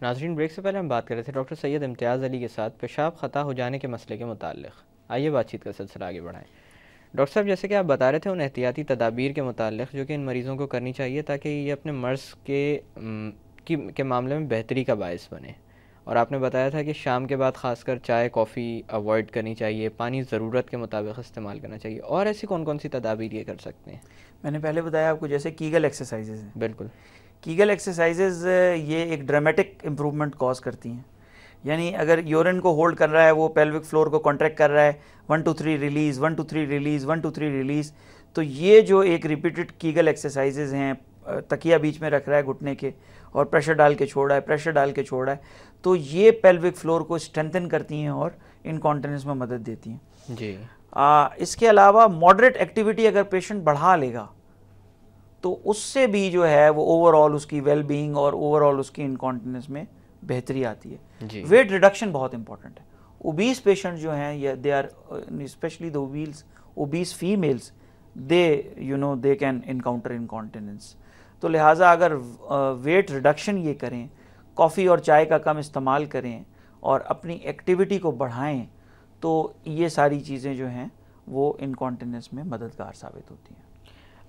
ناظرین، بریک سے پہلے ہم بات کر رہے تھے ڈاکٹر سید امتیاز علی کے ساتھ پیشاب خطا ہو جانے کے مسئلے کے متعلق. آئیے بات چیت کا سلسلہ آگے بڑھائیں. ڈاکٹر صاحب، جیسے کہ آپ بتا رہے تھے ان احتیاطی تدابیر کے متعلق جو کہ ان مریضوں کو کرنی چاہیے تاکہ یہ اپنے مرض کے معاملے میں بہتری کا باعث بنے، اور آپ نے بتایا تھا کہ شام کے بعد خاص کر چائے کافی اوائڈ کرنی چاہیے، پانی ضرورت کے مطابق استعمال کرنا چاہیے. اور ایسی کون کون سی تدابیر یہ کر سکتے ہیں؟ میں نے پہلے بتایا آپ کو جیسے کیگل ایکسرسائزز ہیں. بالکل. کیگل ایکسرسائزز یہ ایک ڈرامیٹک امپرومنٹ کاز کرتی ہیں. یعنی اگر یورین کو ہولڈ کر رہا ہے، وہ پیلوک فلور کو کانٹریکٹ کر رہا ہے، 1 2 3 ریلیز، 1 2 3 ریلیز، 1 2 3 ریلیز، تو یہ جو ایک ریپیٹڈ کیگل ایکسرسائزز ہیں، تکیہ بیچ میں رکھ رہا ہے گھٹنے کے اور پریشر ڈال کے چھوڑ رہا ہے، پریشر ڈال کے چھوڑ رہا ہے، تو یہ پیلوک فلور کو اسٹرینتھن کرتی ہیں اور انکانٹیننس میں مدد دیتی ہیں. جی. اس کے علاوہ ماڈریٹ ایکٹیویٹی اگر پیشنٹ بڑھا لے گا تو اس سے بھی جو ہے وہ اوور آل اس کی ویل بینگ اور اوور آل اس کی انکانٹیننس میں بہتری آتی ہے. ویٹ ریڈکشن بہت امپورٹنٹ ہے. اوبیس پیشنٹ جو ہیں they are especially the obese females, they can encounter incontinence. تو لہٰذا اگر ویٹ ریڈکشن یہ کریں، کافی اور چائے کا کم استعمال کریں اور اپنی ایکٹیویٹی کو بڑھائیں، تو یہ ساری چیزیں جو ہیں وہ انکانٹیننس میں مددگار ثابت ہوتی ہیں.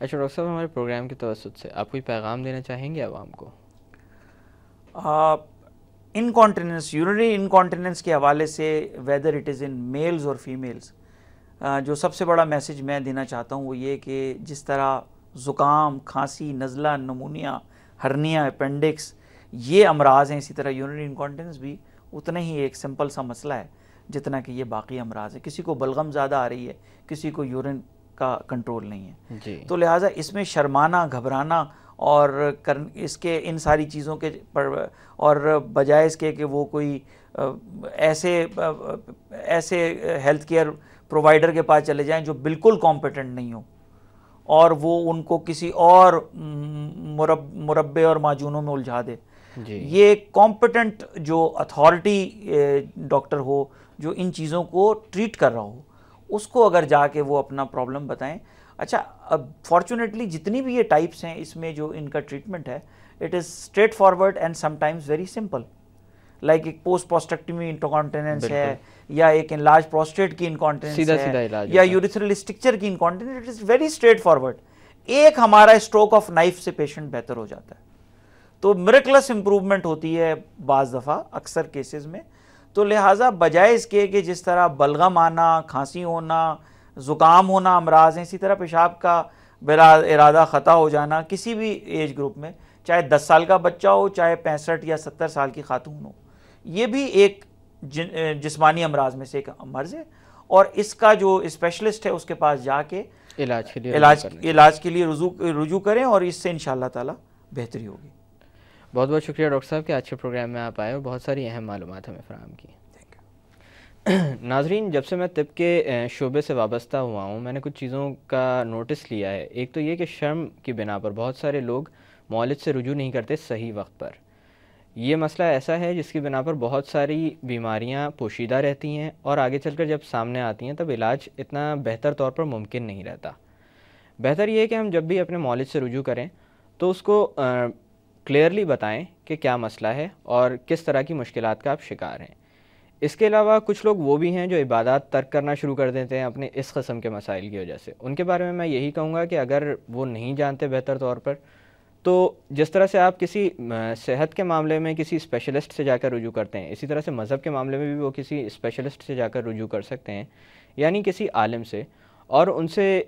اچھا ڈاکٹر صاحب، ہمارے پروگرام کے توسط سے آپ کوئی پیغام دینا چاہیں گے عوام کو؟ انکانٹیننس، یورینری انکانٹیننس کے حوالے سے whether it is in males اور فیمیلز، جو سب سے بڑا میسج میں دینا چاہتا ہوں وہ یہ کہ جس طرح زکام، کھانسی، نزلہ، نمونیا، ہرنیا، اپینڈکس یہ امراض ہیں، اسی طرح یورینری انکانٹیننس بھی اتنا ہی ایک سمپل سا مسئلہ ہے جتنا کہ یہ باقی امراض ہے. کسی کو بلغم زیادہ آ رہی ہے، کسی کو یورین کا کنٹرول نہیں ہے. جی. تو لہٰذا اس میں شرمانا، گھبرانا اور اس کے ان ساری چیزوں کے اور بجائے اس کے کہ وہ کوئی ایسے ہیلتھ کیئر پرووائڈر کے پاس چلے جائیں جو بالکل کمپیٹنٹ نہیں ہو اور وہ ان کو کسی اور مربے اور معجونوں میں الجھا دے. جی. یہ کمپیٹنٹ جو اتھارٹی ڈاکٹر ہو جو ان چیزوں کو ٹریٹ کر رہا ہو، اس کو اگر جا کے وہ اپنا پرابلم بتائیں. اچھا، اب فارچونیٹلی جتنی بھی یہ ٹائپس ہیں اس میں جو ان کا ٹریٹمنٹ ہے it is straight forward and some times very simple, like ایک پوسٹ پروسٹیکٹمی انکانٹیننس ہے، یا ایک انلارج پروسٹیٹ کی انکانٹیننس ہے، یا یوریتھرل اسٹرکچر کی incontinence. It is very straightforward. ایک ہمارا اسٹروک آف نائف سے پیشنٹ بہتر ہو جاتا ہے. تو میریکلس امپروومنٹ ہوتی ہے بعض دفعہ، اکثر کیسز میں. تو لہٰذا بجائے اس کے کہ جس طرح بلغم آنا، کھانسی ہونا، زکام ہونا امراض ہیں، اسی طرح پیشاب کا بلا ارادہ خطا ہو جانا کسی بھی ایج گروپ میں، چاہے 10 سال کا بچہ ہو، چاہے 65 یا 70 سال کی خاتون ہو، یہ بھی ایک جسمانی امراض میں سے ایک مرض ہے. اور اس کا جو اسپیشلسٹ ہے اس کے پاس جا کے علاج کے لیے رجوع کریں اور اس سے انشاءاللہ تعالی بہتری ہوگی. بہت بہت شکریہ ڈاکٹر صاحب کہ آج کے پروگرام میں آپ آئے اور بہت ساری اہم معلومات ہمیں فراہم کی. ناظرین، جب سے میں طب کے شعبے سے وابستہ ہوا ہوں، میں نے کچھ چیزوں کا نوٹس لیا ہے. ایک تو یہ کہ شرم کی بنا پر بہت سارے لوگ معالج سے رجوع نہیں کرتے صحیح وقت پر. یہ مسئلہ ایسا ہے جس کی بنا پر بہت ساری بیماریاں پوشیدہ رہتی ہیں اور آگے چل کر جب سامنے آتی ہیں تب علاج اتنا بہتر طور پر ممکن نہیں رہتا. بہتر یہ ہے کہ ہم جب بھی اپنے معالج سے رجوع کریں تو اس کو کلیئرلی بتائیں کہ کیا مسئلہ ہے اور کس طرح کی مشکلات کا آپ شکار ہیں. اس کے علاوہ کچھ لوگ وہ بھی ہیں جو عبادات ترک کرنا شروع کر دیتے ہیں اپنے اس قسم کے مسائل کی وجہ سے. ان کے بارے میں یہی کہوں گا کہ اگر وہ نہیں جانتے بہتر طور پر، تو جس طرح سے آپ کسی صحت کے معاملے میں کسی اسپیشلسٹ سے جا کر رجوع کرتے ہیں، اسی طرح سے مذہب کے معاملے میں بھی وہ کسی اسپیشلسٹ سے جا کر رجوع کر سکتے ہیں، یعنی کسی عالم سے، اور ان سے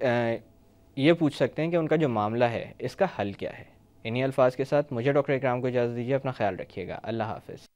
یہ پوچھ سکتے ہیں کہ ان کا جو معاملہ ہے اس کا حل کیا ہے. انہی الفاظ کے ساتھ مجھے ڈاکٹر اکرام کو اجازت دیجیے. اپنا خیال رکھیے گا. اللہ حافظ.